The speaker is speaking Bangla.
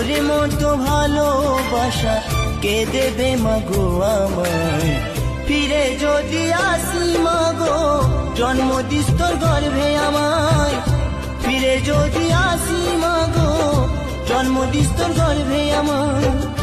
তোর মতো ভালোবাসা কে দেবে মাগো আমায়। ফিরে যদি আসি মাগো জন্ম দিস তোর গর্ভে আমায়। ফিরে যদি আসি মাগো জন্ম দিস তোর গর্ভে আমায়।